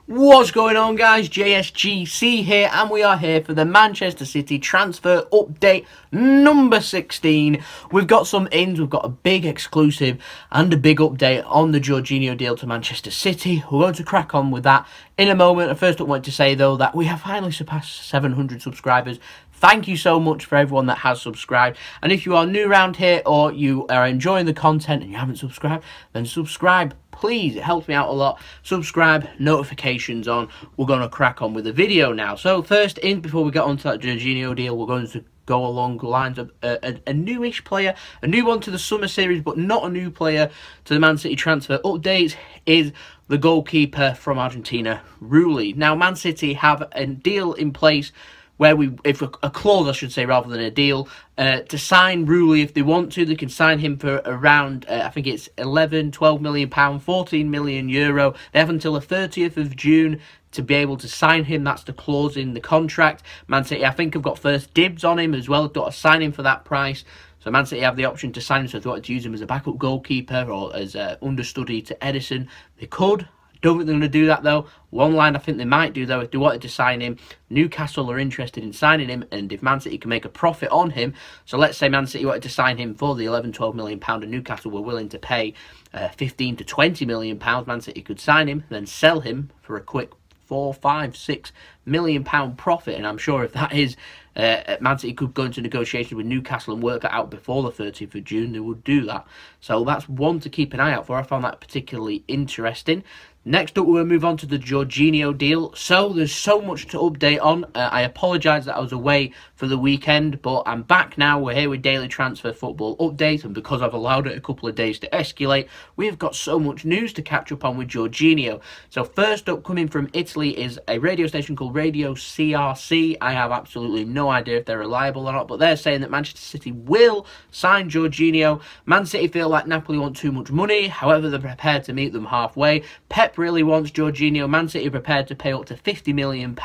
What's going on, guys? JSGC here, and we are here for the Manchester City transfer update number 16. We've got some ins, we've got a big exclusive and a big update on the Jorginho deal to Manchester City. We're going to crack on with that in a moment. I first want to say, though, that we have finally surpassed 700 subscribers. Thank you so much for everyone that has subscribed. And if you are new around here or you are enjoying the content and you haven't subscribed, then subscribe. Please, it helps me out a lot. Subscribe, notifications on. We're going to crack on with the video now. So first in, before we get on to that Jorginho deal, we're going to go along the lines of a newish player, a new one to the summer series, but not a new player to the Man City transfer update, is the goalkeeper from Argentina, Rulli. Now, Man City have a deal in place where a clause, I should say, rather than a deal, to sign Rulli if they want to. They can sign him for around, I think it's 11, 12 million pound, 14 million euro. They have until the 30th of June to be able to sign him. That's the clause in the contract. Man City, I think, have got first dibs on him as well. They've got to sign him for that price. So Man City have the option to sign him, so if they wanted to use him as a backup goalkeeper or as understudy to Edison, they could. Don't think they're going to do that, though. One line I think they might do, though, if they wanted to sign him, Newcastle are interested in signing him, and if Man City can make a profit on him, so let's say Man City wanted to sign him for the 11, 12 million pound, and Newcastle were willing to pay 15 to 20 million pounds, Man City could sign him, then sell him for a quick 4, 5, 6 million pound profit. And I'm sure if that is, Man City could go into negotiations with Newcastle and work that out before the 30th of June, they would do that. So that's one to keep an eye out for. I found that particularly interesting. Next up, we'll move on to the Jorginho deal. So there's so much to update on. I apologise that I was away for the weekend, but I'm back now. We're here with Daily Transfer Football Update, and because I've allowed it a couple of days to escalate, we've got so much news to catch up on with Jorginho. So first up, coming from Italy, is a radio station called Radio CRC. I have absolutely no idea if they're reliable or not, but they're saying that Manchester City will sign Jorginho. Man City feel like Napoli want too much money, however they're prepared to meet them halfway. Pep really wants Jorginho. Man City prepared to pay up to £50 million.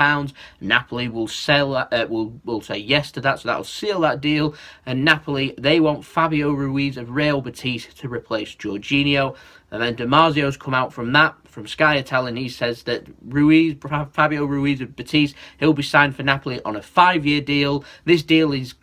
Napoli will sell that, will say yes to that, so that'll seal that deal. And Napoli, they want Fabio Ruiz of Real Betis to replace Jorginho. And then Damasio's come out from that, from Sky Italian. He says that Fabio Ruiz of Betis, he'll be signed for Napoli on a 5-year deal. This deal is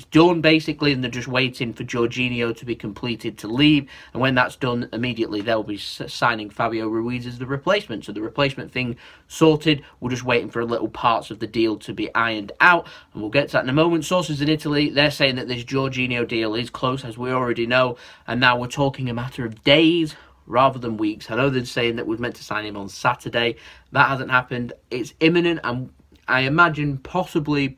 done, basically, and they're just waiting for Jorginho to be completed to leave. And when that's done, immediately they'll be signing Fabio Ruiz as the replacement. So the replacement thing sorted. We're just waiting for little parts of the deal to be ironed out, and we'll get to that in a moment. Sources in Italy, they're saying that this Jorginho deal is close, as we already know, and now we're talking a matter of days rather than weeks. I know they're saying that we're meant to sign him on Saturday. That hasn't happened. It's imminent, and I imagine probably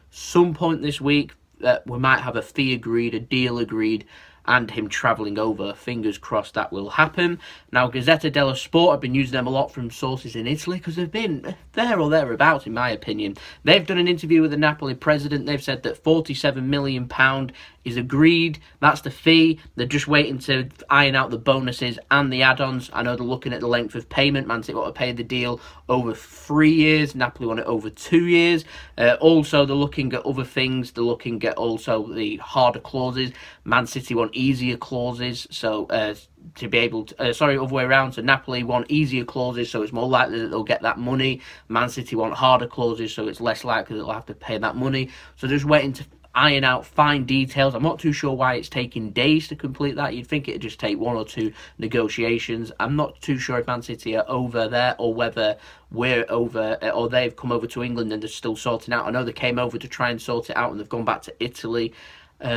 some point this week that we might have a fee agreed, a deal agreed, and him travelling over. Fingers crossed that will happen. Now, Gazzetta dello Sport, I've been using them a lot from sources in Italy because they've been there or thereabouts, in my opinion. They've done an interview with the Napoli president. They've said that £47 million is agreed. That's the fee. They're just waiting to iron out the bonuses and the add-ons. I know they're looking at the length of payment. Man City want to pay the deal over 3 years. Napoli want it over 2 years. Also, they're looking at other things. They're looking at also the harder clauses. Man City want easier clauses. So, to be able to, other way around. So Napoli want easier clauses, so it's more likely that they'll get that money. Man City want harder clauses, so it's less likely that they'll have to pay that money. So just waiting to iron out fine details. I'm not too sure why it's taking days to complete that. You'd think it'd just take 1 or 2 negotiations. I'm not too sure if Man City are over there or whether we're over, or they've come over to England and they're still sorting out. I know they came over to try and sort it out and they've gone back to Italy.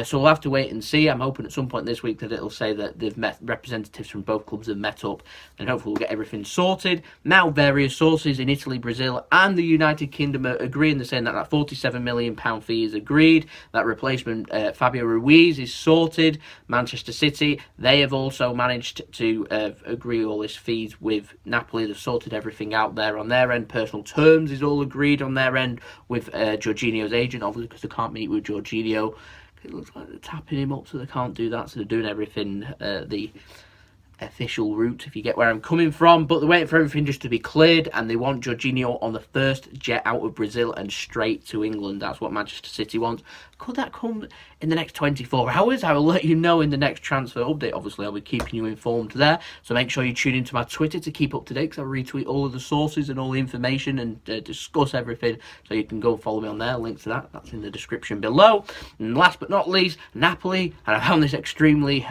So we'll have to wait and see. I'm hoping at some point this week that it'll say that they've met, representatives from both clubs have met up, and hopefully we'll get everything sorted. Now, various sources in Italy, Brazil and the United Kingdom are agreeing. They're saying that that £47 million fee is agreed. That replacement, Fabio Ruiz, is sorted. Manchester City, they have also managed to agree all this fees with Napoli. They've sorted everything out there on their end. Personal terms is all agreed on their end with Jorginho's agent, obviously, because they can't meet with Jorginho. It looks like they're tapping him up, so they can't do that. So they're doing everything the official route, if you get where I'm coming from. But they're waiting for everything just to be cleared, and they want Jorginho on the first jet out of Brazil and straight to England. That's what Manchester City wants. Could that come in the next 24 hours? I will let you know in the next transfer update. Obviously, I'll be keeping you informed there. So make sure you tune into my Twitter to keep up to date, because I retweet all of the sources and all the information and discuss everything. So you can go follow me on there. Link to that, that's in the description below. And last but not least, Napoli. And I found this extremely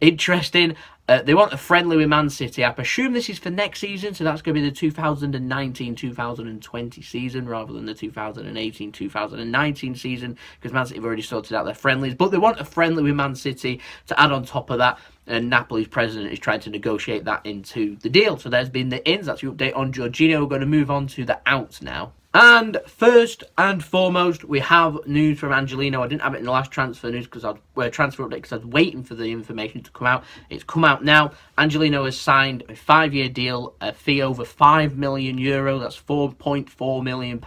interesting. They want a friendly with Man City. I presume this is for next season, so that's going to be the 2019-2020 season rather than the 2018-2019 season, because Man City have already sorted out their friendlies. But they want a friendly with Man City to add on top of that, and Napoli's president is trying to negotiate that into the deal. So there's been the ins. That's your update on Jorginho. We're going to move on to the outs now. And first and foremost, we have news from Angelino. I didn't have it in the last transfer news because transfer update because I was waiting for the information to come out. It's come out now. Angelino has signed a 5-year deal, a fee over €5 million. That's £4.4 million.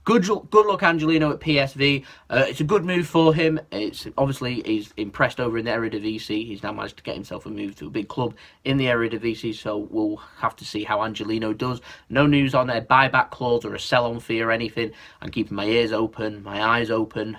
Good luck, Angelino, at PSV. It's a good move for him. It's obviously he's impressed over in the Eredivisie. He's now managed to get himself a move to a big club in the Eredivisie, so we'll have to see how Angelino does. No news on a buyback clause or a sell-on fee or anything. I'm keeping my ears open, my eyes open.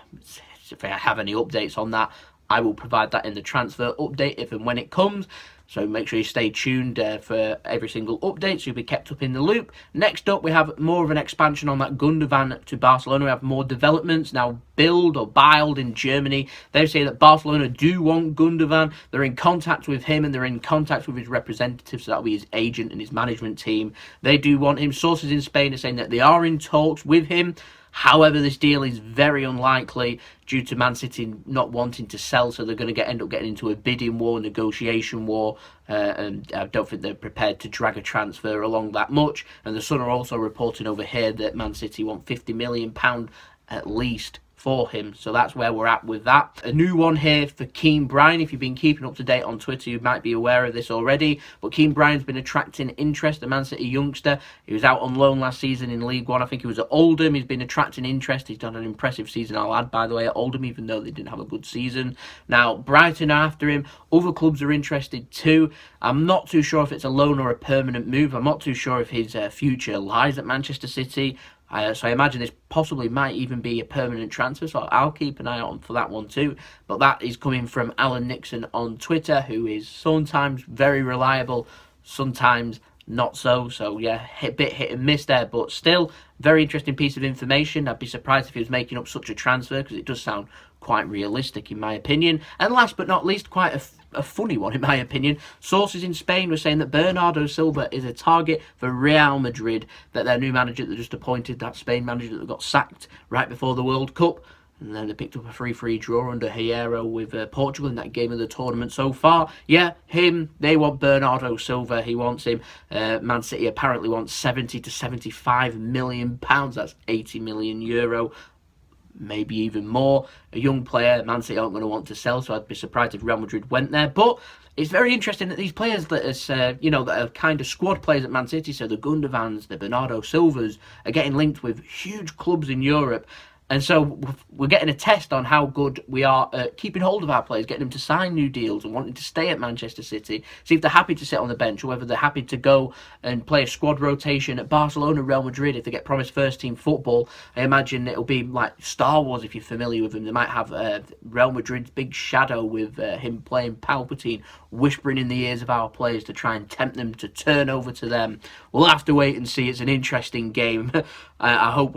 If I have any updates on that, I will provide that in the transfer update if and when it comes. So make sure you stay tuned for every single update, so you'll be kept up in the loop. Next up, we have more of an expansion on that Gundogan to Barcelona. We have more developments. Now, Bild in Germany, they say that Barcelona do want Gundogan. They're in contact with him and they're in contact with his representatives, so that'll be his agent and his management team. They do want him. Sources in Spain are saying that they are in talks with him. However, this deal is very unlikely due to Man City not wanting to sell, so they're going to end up getting into a bidding war, negotiation war, and I don't think they're prepared to drag a transfer along that much. And the Sun are also reporting over here that Man City want £50 million at least for him, so that's where we're at with that. A new one here for Keane Bryan. If you've been keeping up to date on Twitter, you might be aware of this already, but Keane Bryan's been attracting interest, a Man City youngster. He was out on loan last season in League One. I think he was at Oldham. He's been attracting interest. He's done an impressive season, I'll add, by the way, at Oldham, even though they didn't have a good season. Now, Brighton are after him. Other clubs are interested too. I'm not too sure if it's a loan or a permanent move. I'm not too sure if his future lies at Manchester City. So I imagine this possibly might even be a permanent transfer, so I'll keep an eye out for that one too. But that is coming from Alan Nixon on Twitter, who is sometimes very reliable, sometimes not so. So yeah, a bit hit and miss there, but still very interesting piece of information. I'd be surprised if he was making up such a transfer, because it does sound quite realistic in my opinion. And last but not least, quite a funny one in my opinion. Sources in Spain were saying that Bernardo Silva is a target for Real Madrid, that their new manager that just appointed, that Spain manager that got sacked right before the World Cup, and then they picked up a 3-3 draw under Hierro with Portugal in that game of the tournament so far. Yeah, him, they want Bernardo Silva, he wants him. Man City apparently wants £70 to £75 million, that's €80 million. Maybe even more. A young player Man City aren't going to want to sell, so I'd be surprised if Real Madrid went there. But it's very interesting that these players that is, that are kind of squad players at Man City, so the Gundogans, the Bernardo Silvas, are getting linked with huge clubs in Europe. And so we're getting a test on how good we are at keeping hold of our players, getting them to sign new deals and wanting to stay at Manchester City. See if they're happy to sit on the bench, or whether they're happy to go and play a squad rotation at Barcelona, Real Madrid. If they get promised first-team football, I imagine it'll be like Star Wars, if you're familiar with them. They might have Real Madrid's big shadow with him playing Palpatine, whispering in the ears of our players to try and tempt them to turn over to them. We'll have to wait and see. It's an interesting game. I hope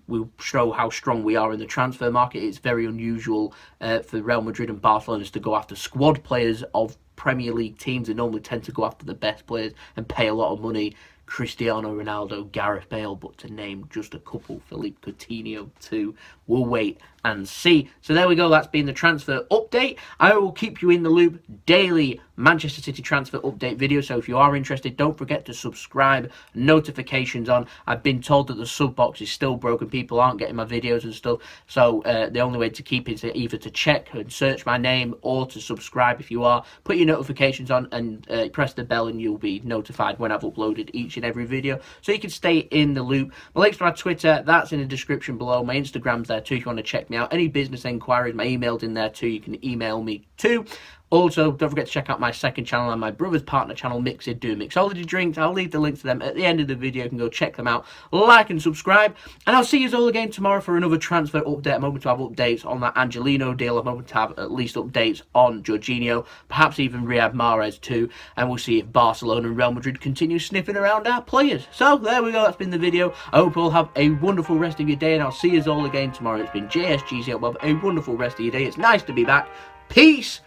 we'll show how strong we are in the transfer market. It's very unusual for Real Madrid and Barcelona to go after squad players of Premier League teams. They normally tend to go after the best players and pay a lot of money. Cristiano Ronaldo, Gareth Bale, but to name just a couple, Philippe Coutinho too. We'll wait and see. So there we go, that's been the transfer update. I will keep you in the loop, daily Manchester City transfer update video, so if you are interested, don't forget to subscribe, notifications on. I've been told that the sub box is still broken, people aren't getting my videos and stuff, so the only way to keep it is either to check and search my name, or to subscribe if you are. Put your notifications on and press the bell and you'll be notified when I've uploaded each and every video, so you can stay in the loop. My links to my Twitter, that's in the description below. My Instagram's there too if you want to check me out. Any business enquiries, my email's in there too. You can email me too. Also, don't forget to check out my second channel and my brother's partner channel, Mixed Do Mixology Drinks. I'll leave the links to them at the end of the video. You can go check them out, like and subscribe. And I'll see you all again tomorrow for another transfer update. I'm hoping to have updates on that Angelino deal. I'm hoping to have at least updates on Jorginho, perhaps even Riyad Mahrez too. And we'll see if Barcelona and Real Madrid continue sniffing around our players. So, there we go. That's been the video. I hope you all have a wonderful rest of your day. And I'll see you all again tomorrow. It's been JSGC. Have a wonderful rest of your day. It's nice to be back. Peace.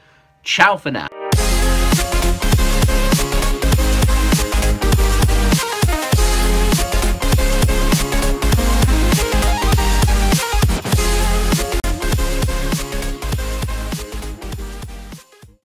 Ciao for now.